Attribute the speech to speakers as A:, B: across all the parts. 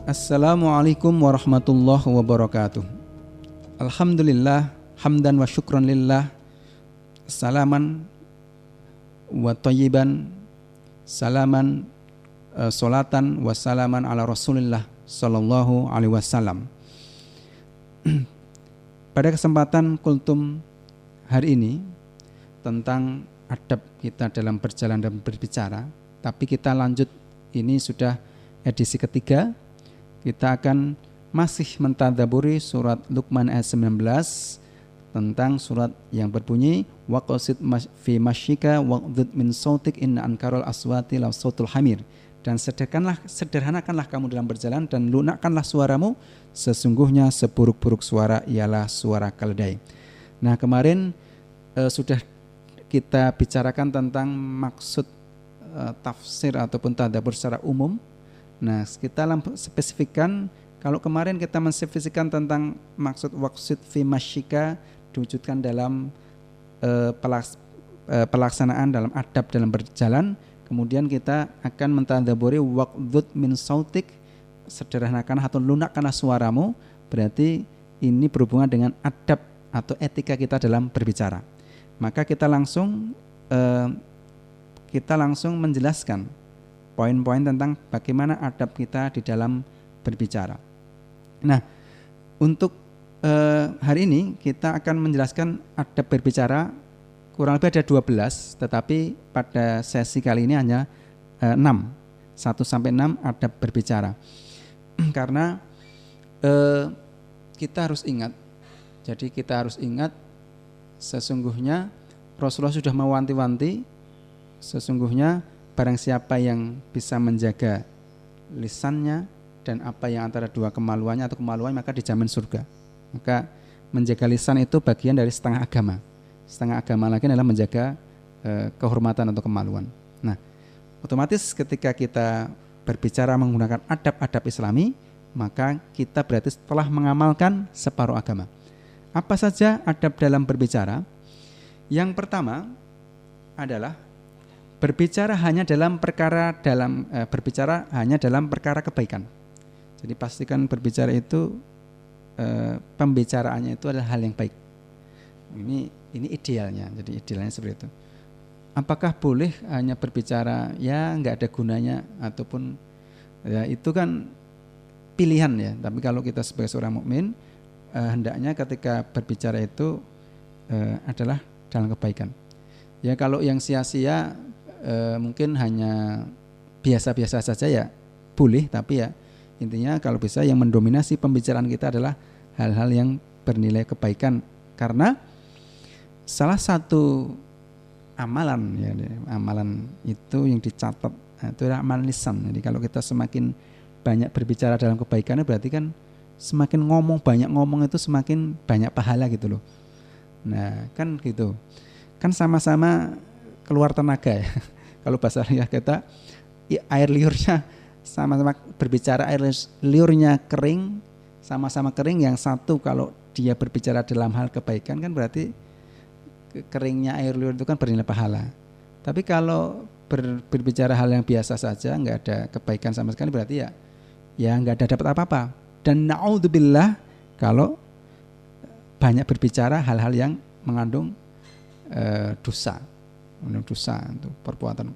A: Assalamualaikum warahmatullahi wabarakatuh. Alhamdulillah, hamdan wa syukran lillah, salaman wa thayyiban, salaman solatan wa salaman ala rasulillah sallallahu alaihi wasallam. Pada kesempatan kultum hari ini tentang adab kita dalam berjalan dan berbicara, tapi kita lanjut, ini sudah edisi ketiga. Kita akan masih mentadaburi surat Luqman ayat 19 tentang surat yang berbunyi waqasid fi masyika waqdud min sautik inna ankarul aswati law sautul hamir, dan sederhanakanlah kamu dalam berjalan dan lunakkanlah suaramu, sesungguhnya seburuk-buruk suara ialah suara keledai. Nah, kemarin sudah kita bicarakan tentang maksud tafsir ataupun tadabbur secara umum. Nah, kita spesifikkan, kalau kemarin kita menspesifikkan tentang maksud waqsid fi masyika diwujudkan dalam pelaksanaan dalam adab dalam berjalan. Kemudian kita akan mentadabburi waqdud min sautik, sederhanakan atau lunakkanlah suaramu, berarti ini berhubungan dengan adab atau etika kita dalam berbicara. Maka kita langsung menjelaskan poin-poin tentang bagaimana adab kita di dalam berbicara. Nah, untuk hari ini kita akan menjelaskan adab berbicara, kurang lebih ada 12, tetapi pada sesi kali ini hanya 6, 1 sampai 6 adab berbicara. Karena kita harus ingat, jadi kita harus ingat sesungguhnya Rasulullah sudah mewanti-wanti, sesungguhnya barang siapa yang bisa menjaga lisannya dan apa yang antara dua kemaluannya atau kemaluannya, maka dijamin surga. Maka menjaga lisan itu bagian dari setengah agama. Setengah agama lagi adalah menjaga kehormatan atau kemaluan. Nah, otomatis ketika kita berbicara menggunakan adab-adab Islami, maka kita berarti telah mengamalkan separuh agama. Apa saja adab dalam berbicara? Yang pertama adalah berbicara hanya dalam perkara kebaikan. Jadi pastikan berbicara itu pembicaraannya itu adalah hal yang baik. Ini idealnya. Jadi idealnya seperti itu. Apakah boleh hanya berbicara ya nggak ada gunanya, ataupun ya itu kan pilihan ya. Tapi kalau kita sebagai seorang mukmin, hendaknya ketika berbicara itu adalah dalam kebaikan. Ya kalau yang sia-sia mungkin hanya biasa-biasa saja ya boleh, tapi ya intinya kalau bisa yang mendominasi pembicaraan kita adalah hal-hal yang bernilai kebaikan. Karena salah satu amalan itu yang dicatat itu adalah amalan lisan. Jadi kalau kita semakin banyak berbicara dalam kebaikannya, berarti kan semakin banyak ngomong itu semakin banyak pahala gitu loh. Nah kan gitu, kan sama-sama keluar tenaga ya. Kalau bahasa kita air liurnya sama-sama berbicara, air liurnya kering, sama-sama kering. Yang satu kalau dia berbicara dalam hal kebaikan kan berarti keringnya air liur itu kan bernilai pahala. Tapi kalau berbicara hal yang biasa saja, nggak ada kebaikan sama sekali, berarti ya nggak ada dapat apa-apa. Dan naudzubillah kalau banyak berbicara hal-hal yang mengandung dosa untuk perbuatan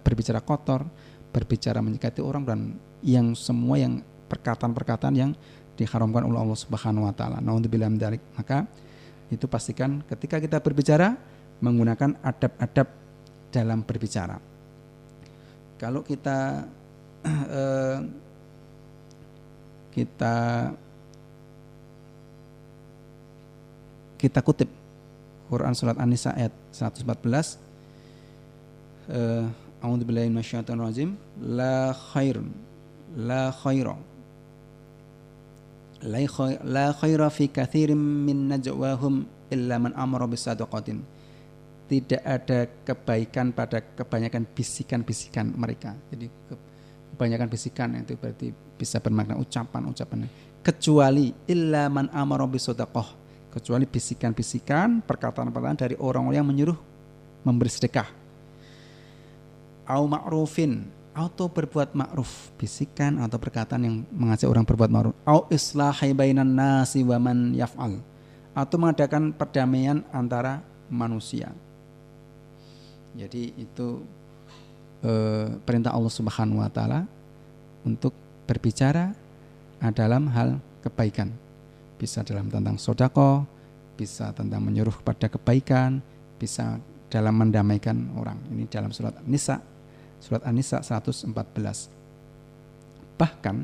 A: berbicara kotor, berbicara menyakiti orang, dan yang semua yang perkataan-perkataan yang diharamkan oleh Allah Subhanahu wa taala. Naudzubillah min dzalik. Maka itu pastikan ketika kita berbicara menggunakan adab-adab dalam berbicara. Kalau kita kita kutip Quran surat An-Nisa ayat 114, a'udzubillahi minasyaitonir rajim, la khaira fi katsirin min najwahum illa man amara bisadaqatin. Tidak ada kebaikan pada kebanyakan bisikan-bisikan mereka. Jadi kebanyakan bisikan itu berarti bisa bermakna ucapan-ucapan, kecuali illa man amara bisadaqah, kecuali bisikan-bisikan, perkataan-perkataan dari orang-orang yang menyuruh memberi sedekah. Au ma'rufin, atau berbuat ma'ruf, bisikan atau perkataan yang mengajak orang berbuat ma'ruf, au islahi bainan nasi wa man yaf'al, atau mengadakan perdamaian antara manusia. Jadi itu perintah Allah Subhanahu wa taala untuk berbicara dalam hal kebaikan. Bisa dalam tentang sedekah, bisa tentang menyuruh kepada kebaikan, bisa dalam mendamaikan orang. Ini dalam surat An-Nisa 114. Bahkan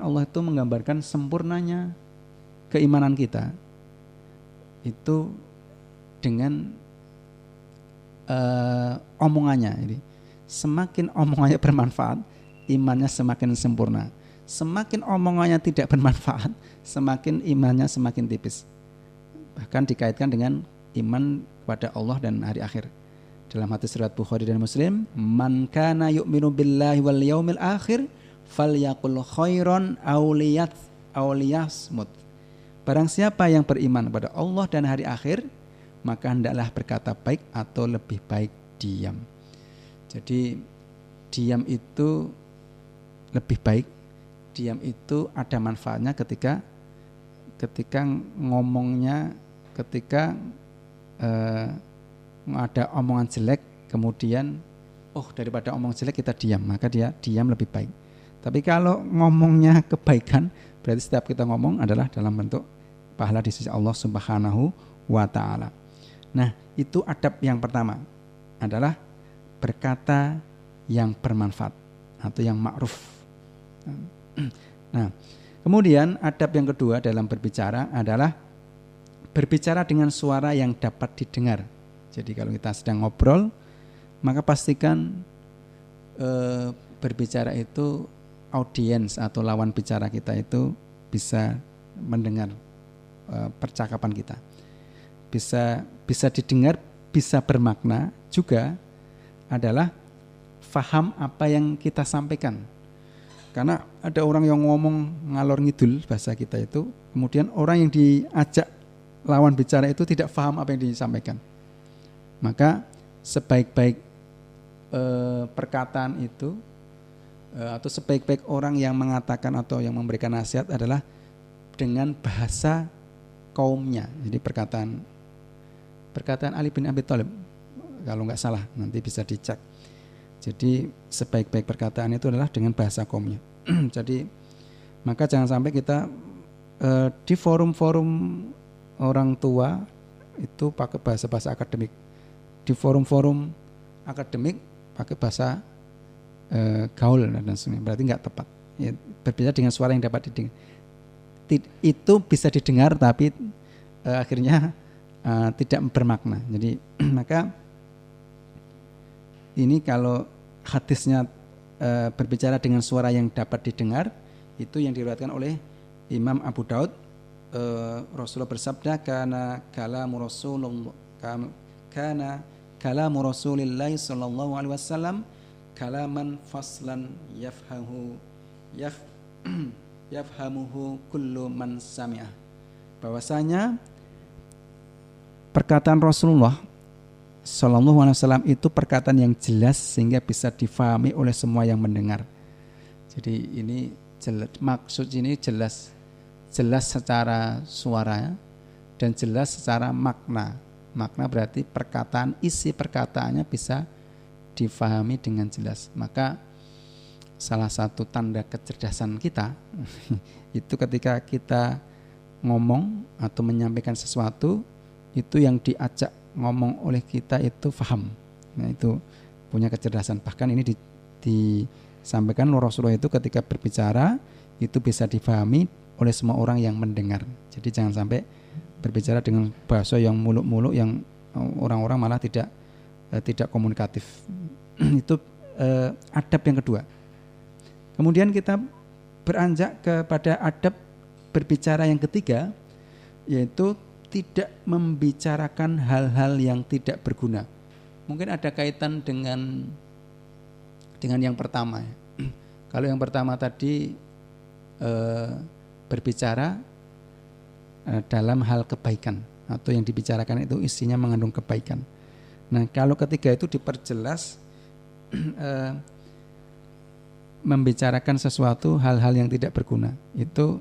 A: Allah itu menggambarkan sempurnanya keimanan kita itu dengan omongannya. Ini semakin omongannya bermanfaat, imannya semakin sempurna. Semakin omongannya tidak bermanfaat, semakin imannya semakin tipis. Bahkan dikaitkan dengan iman kepada Allah dan hari akhir. Dalam hadis riwayat Bukhari dan Muslim, man kana yu'minu billahi wal yaumil akhir falyaqul khairan aw liyasmut. Barang siapa yang beriman kepada Allah dan hari akhir, maka hendaklah berkata baik atau lebih baik diam. Jadi diam itu lebih baik. Diam itu ada manfaatnya ketika ngomongnya, ketika ada omongan jelek, kemudian daripada omong jelek kita diam, maka dia diam lebih baik. Tapi kalau ngomongnya kebaikan, berarti setiap kita ngomong adalah dalam bentuk pahala di sisi Allah Subhanahu wa taala. Nah, itu adab yang pertama adalah berkata yang bermanfaat atau yang ma'ruf. Nah, kemudian adab yang kedua dalam berbicara adalah berbicara dengan suara yang dapat didengar. Jadi kalau kita sedang ngobrol, maka pastikan berbicara itu audiens atau lawan bicara kita itu bisa mendengar percakapan kita. Bisa didengar, bisa bermakna, juga adalah faham apa yang kita sampaikan. Karena ada orang yang ngomong ngalor ngidul bahasa kita itu, kemudian orang yang diajak lawan bicara itu tidak paham apa yang disampaikan. Maka sebaik-baik perkataan itu atau sebaik-baik orang yang mengatakan atau yang memberikan nasihat adalah dengan bahasa kaumnya. Jadi perkataan Ali bin Abi Thalib, kalau nggak salah, nanti bisa dicek. Jadi sebaik-baik perkataan itu adalah dengan bahasa kaumnya. Jadi maka jangan sampai kita di forum-forum orang tua itu pakai bahasa-bahasa akademik, di forum-forum akademik pakai bahasa gaul dan sebagainya, berarti nggak tepat. Ya, berbicara dengan suara yang dapat didengar. Itu bisa didengar tapi akhirnya tidak bermakna. Jadi maka ini kalau hadisnya berbicara dengan suara yang dapat didengar, itu yang diriwayatkan oleh Imam Abu Daud. Rasulullah bersabda, kana kalamu Rasulillah sallallahu alaihi wasallam kalaman faslan yafhamuhu kullu man sami'ah. Bahwasanya perkataan Rasulullah sallallahu alaihi wasallam itu perkataan yang jelas sehingga bisa difahami oleh semua yang mendengar. Jadi ini maksud ini jelas secara suara dan jelas secara makna. Makna berarti perkataan, isi perkataannya bisa difahami dengan jelas. Maka salah satu tanda kecerdasan kita itu ketika kita ngomong atau menyampaikan sesuatu, itu yang diajak ngomong oleh kita itu faham. Nah, itu punya kecerdasan. Bahkan ini disampaikan Rasulullah itu ketika berbicara itu bisa difahami oleh semua orang yang mendengar. Jadi jangan sampai berbicara dengan bahasa yang muluk-muluk yang orang-orang malah tidak komunikatif. Itu adab yang kedua. Kemudian kita beranjak kepada adab berbicara yang ketiga, yaitu tidak membicarakan hal-hal yang tidak berguna. Mungkin ada kaitan dengan yang pertama. Kalau yang pertama tadi berbicara dalam hal kebaikan atau yang dibicarakan itu isinya mengandung kebaikan. Nah, kalau ketiga itu diperjelas membicarakan sesuatu hal-hal yang tidak berguna. Itu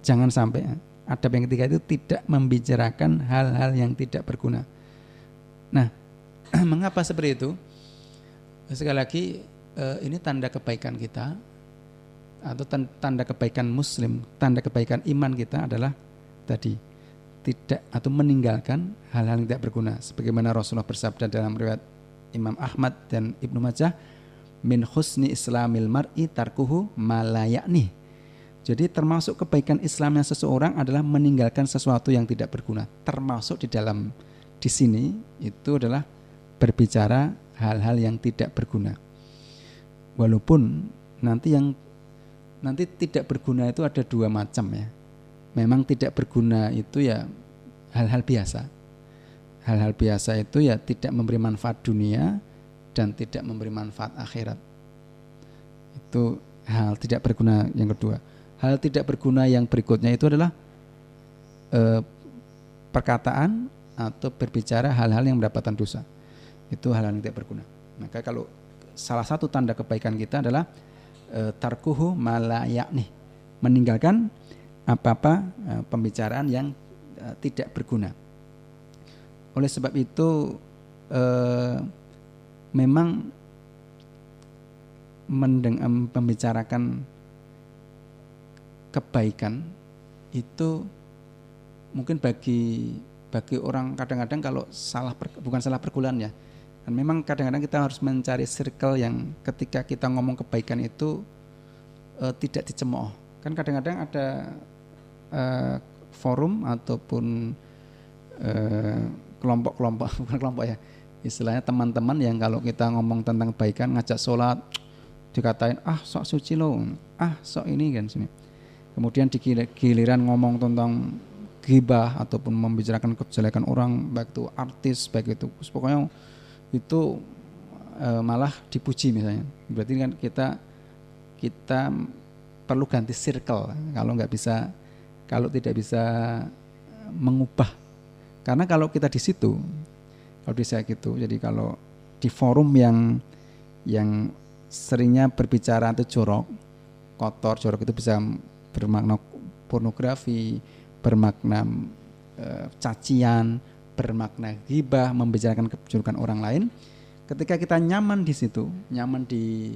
A: jangan sampai. Adab yang ketiga itu tidak membicarakan hal-hal yang tidak berguna. Nah, mengapa seperti itu? Sekali lagi, ini tanda kebaikan kita atau tanda kebaikan muslim, tanda kebaikan iman kita adalah tadi tidak atau meninggalkan hal-hal yang tidak berguna. Sebagaimana Rasulullah bersabda dalam riwayat Imam Ahmad dan Ibnu Majah, min husni islamil mar'i tarkuhu ma la ya'ni. Jadi termasuk kebaikan Islamnya seseorang adalah meninggalkan sesuatu yang tidak berguna. Termasuk di sini itu adalah berbicara hal-hal yang tidak berguna. Walaupun nanti tidak berguna itu ada dua macam ya. Memang tidak berguna itu ya hal-hal biasa. Hal-hal biasa itu ya tidak memberi manfaat dunia dan tidak memberi manfaat akhirat. Itu hal tidak berguna yang kedua. Hal tidak berguna yang berikutnya itu adalah perkataan atau berbicara hal-hal yang mendapatkan dosa. Itu hal-hal yang tidak berguna. Maka kalau salah satu tanda kebaikan kita adalah tarkuhu ma la ya'ni, meninggalkan apa-apa pembicaraan yang tidak berguna. Oleh sebab itu memang membicarakan kebaikan itu mungkin bagi orang kadang-kadang kalau bukan salah pergaulan ya. Dan memang kadang-kadang kita harus mencari circle yang ketika kita ngomong kebaikan itu tidak dicemooh. Kan kadang-kadang ada forum ataupun kelompok-kelompok, bukan kelompok ya, istilahnya teman-teman yang kalau kita ngomong tentang kebaikan, ngajak sholat, dikatain sok suci lo, sok ini kan sini. Kemudian di giliran ngomong tentang ghibah ataupun membicarakan kejelekan orang, baik itu artis, baik itu pokoknya itu malah dipuji misalnya. Berarti kan kita perlu ganti circle kalau tidak bisa mengubah. Karena kalau kita di situ, kalau bisa gitu, jadi kalau di forum yang seringnya berbicara itu jorok, kotor, jorok itu bisa bermakna pornografi, bermakna cacian, bermakna ghibah, membicarakan keburukan orang lain. Ketika kita nyaman di situ, nyaman di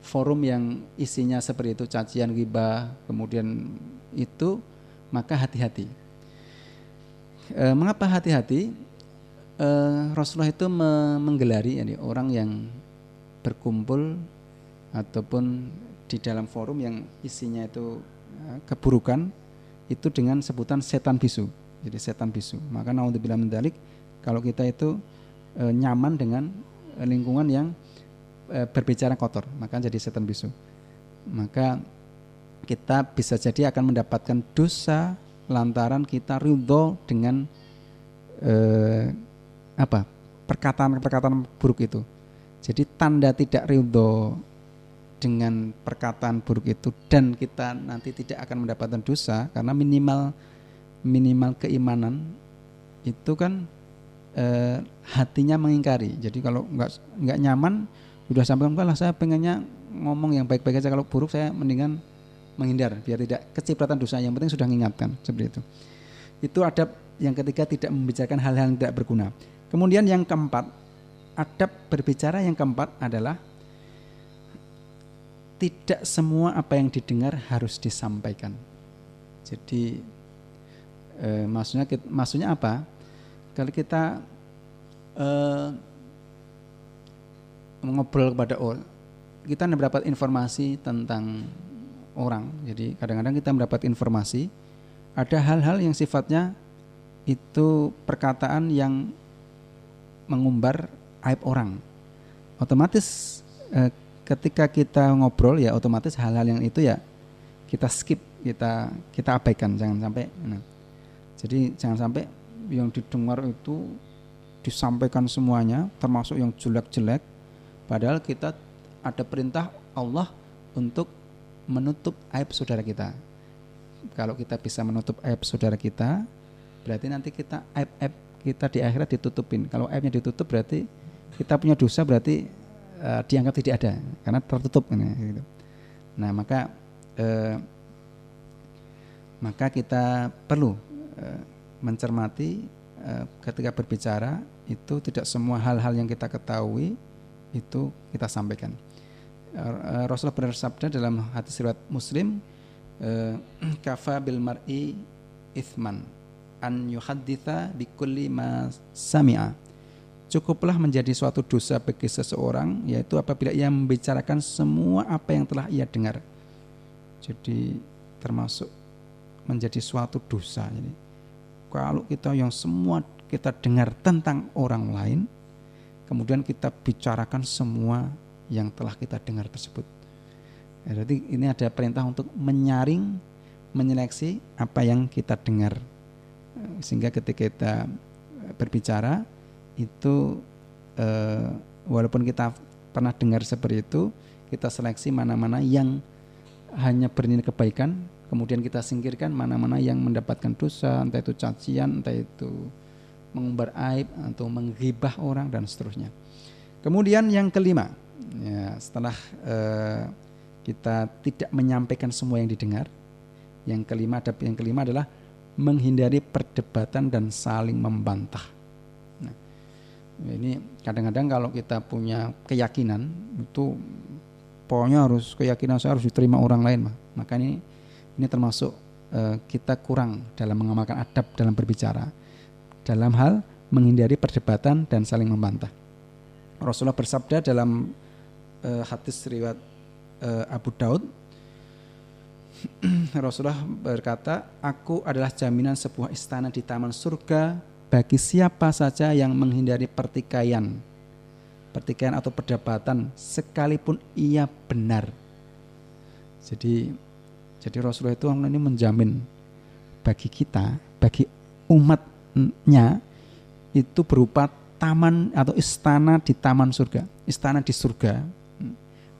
A: forum yang isinya seperti itu, cacian, ghibah, kemudian itu, maka hati-hati. Mengapa hati-hati? Rasulullah itu menggelari orang yang berkumpul ataupun di dalam forum yang isinya itu keburukan itu dengan sebutan setan bisu. Jadi setan bisu. Maka naudzubillah min dzalik, kalau kita itu nyaman dengan lingkungan yang berbicara kotor, maka jadi setan bisu. Maka kita bisa jadi akan mendapatkan dosa lantaran kita ridho dengan perkataan buruk itu. Jadi tanda tidak ridho dengan perkataan buruk itu dan kita nanti tidak akan mendapatkan dosa karena minimal keimanan itu kan hatinya mengingkari. Jadi kalau nggak nyaman sudah sampai enggak lah, saya pengennya ngomong yang baik-baik aja, kalau buruk saya mendingan menghindar biar tidak kecipratan dosa. Yang penting sudah mengingatkan seperti itu. Itu adab yang ketiga, tidak membicarakan hal-hal yang tidak berguna. Kemudian yang keempat, adab berbicara yang keempat adalah tidak semua apa yang didengar harus disampaikan. Jadi maksudnya apa? Kalau kita ngobrol kepada orang, kita mendapat informasi tentang orang. Jadi kadang-kadang kita mendapat informasi, ada hal-hal yang sifatnya itu perkataan yang mengumbar aib orang. Otomatis ketika kita ngobrol ya otomatis hal-hal yang itu ya kita skip, kita abaikan, jangan sampai. Jadi jangan sampai yang didengar itu disampaikan semuanya, termasuk yang jelek-jelek, padahal kita ada perintah Allah untuk menutup aib saudara kita. Kalau kita bisa menutup aib saudara kita, berarti nanti aib kita di akhirat ditutupin. Kalau aibnya ditutup berarti kita punya dosa, berarti dianggap tidak ada karena tertutup gitu. Nah, maka kita perlu mencermati ketika berbicara itu tidak semua hal-hal yang kita ketahui itu kita sampaikan. Rasulullah bersabda dalam hadis riwayat Muslim, kafa bil mar'i ithman an yuhadditha bikulli ma sami'a. Cukuplah menjadi suatu dosa bagi seseorang yaitu apabila ia membicarakan semua apa yang telah ia dengar. Jadi termasuk menjadi suatu dosa. Jadi kalau kita yang semua kita dengar tentang orang lain, kemudian kita bicarakan semua yang telah kita dengar tersebut. Jadi ini ada perintah untuk menyaring, menyeleksi apa yang kita dengar. Sehingga ketika kita berbicara itu walaupun kita pernah dengar seperti itu, kita seleksi mana-mana yang hanya bernilai kebaikan, kemudian kita singkirkan mana-mana yang mendapatkan dosa, entah itu cacian, entah itu mengumbar aib atau menghibah orang dan seterusnya. Kemudian yang kelima, ya, setelah kita tidak menyampaikan semua yang didengar, yang kelima adalah menghindari perdebatan dan saling membantah. Nah, ini kadang-kadang kalau kita punya keyakinan itu pokoknya keyakinan saya harus diterima orang lain, maka ini termasuk kita kurang dalam mengamalkan adab dalam berbicara, dalam hal menghindari perdebatan dan saling membantah. Rasulullah bersabda dalam hadis riwayat Abu Daud, Rasulullah berkata, aku adalah jaminan sebuah istana di taman surga bagi siapa saja yang menghindari pertikaian atau perdebatan sekalipun ia benar. Jadi Rasulullah itu ini menjamin bagi kita, bagi umatnya itu berupa taman atau istana di taman surga, istana di surga,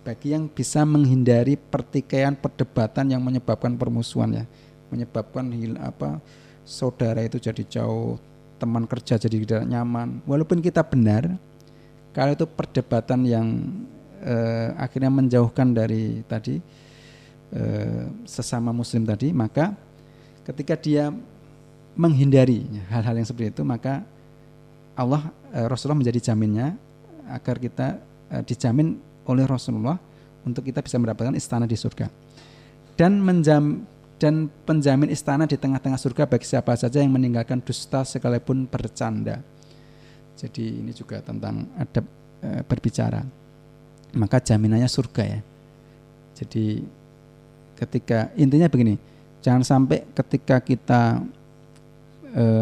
A: bagi yang bisa menghindari pertikaian, perdebatan yang menyebabkan permusuhan, ya, menyebabkan saudara itu jadi jauh, teman kerja jadi tidak nyaman. Walaupun kita benar, kalau itu perdebatan yang akhirnya menjauhkan dari tadi sesama muslim tadi, maka ketika dia menghindari hal-hal yang seperti itu, maka Rasulullah menjadi jaminnya agar kita dijamin oleh Rasulullah untuk kita bisa mendapatkan istana di surga dan penjamin istana di tengah-tengah surga bagi siapa saja yang meninggalkan dusta sekalipun bercanda. Jadi ini juga tentang adab berbicara, maka jaminannya surga, ya. Jadi ketika intinya begini, jangan sampai ketika kita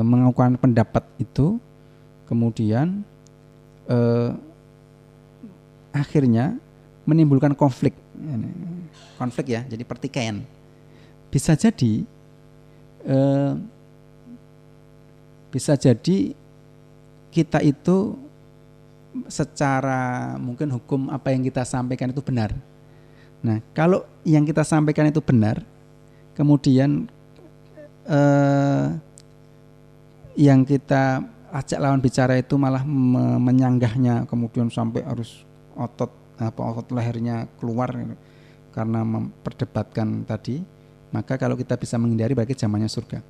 A: mengakukan pendapat itu kemudian akhirnya menimbulkan konflik, ya, jadi pertikaian. Bisa jadi kita itu secara mungkin hukum apa yang kita sampaikan itu benar. Nah, kalau yang kita sampaikan itu benar, kemudian yang kita ajak lawan bicara itu malah menyanggahnya, kemudian sampai harus otot lehernya keluar karena memperdebatkan tadi, maka kalau kita bisa menghindari bagi zamannya surga.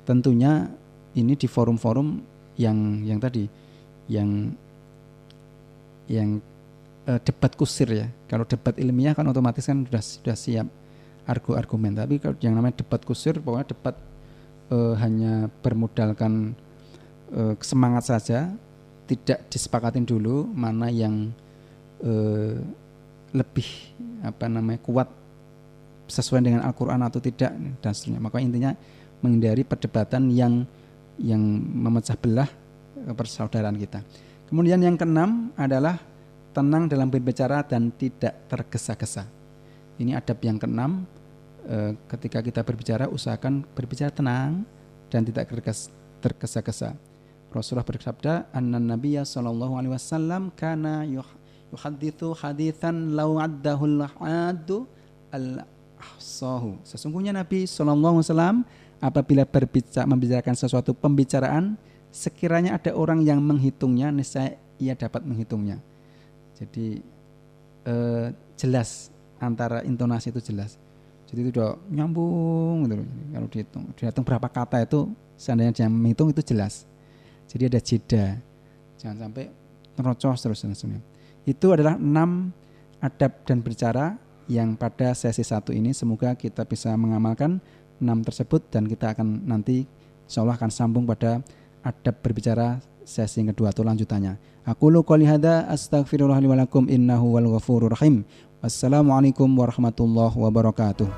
A: Tentunya ini di forum-forum yang tadi, yang debat kusir, ya. Kalau debat ilmiah kan otomatis kan sudah siap argumen, tapi kalau yang namanya debat kusir, pokoknya debat hanya bermodalkan semangat saja, tidak disepakatin dulu mana yang lebih kuat sesuai dengan Al-Quran atau tidak dan seterusnya. Maka intinya menghindari perdebatan yang memecah belah persaudaraan kita. Kemudian yang keenam adalah tenang dalam berbicara dan tidak tergesa-gesa. Ini adab yang keenam. Ketika kita berbicara, usahakan berbicara tenang dan tidak tergesa-gesa. Rasulullah bersabda, "Annan Nabiyya sallallahu alaihi wasallam kana yuhaditsu haditsan law addahul hadu al-ahsahu." Sesungguhnya Nabi sallallahu alaihi wasallam apabila membicarakan sesuatu pembicaraan, sekiranya ada orang yang menghitungnya, niscaya ia dapat menghitungnya. Jadi jelas, antara intonasi itu jelas. Jadi itu udah nyambung gitu. Kalau dihitung berapa kata itu, seandainya dia menghitung itu jelas. Jadi ada jeda, jangan sampai terocos terus langsung. Itu adalah 6 adab dan berbicara yang pada sesi 1 ini semoga kita bisa mengamalkan 6 tersebut, dan kita akan nanti insyaallah akan sambung pada adab berbicara sesi yang kedua atau lanjutannya. Aqulu qouli hadza astaghfirullah li wa lakum innahu wal ghafurur rahim. Wassalamualaikum warahmatullahi wabarakatuh.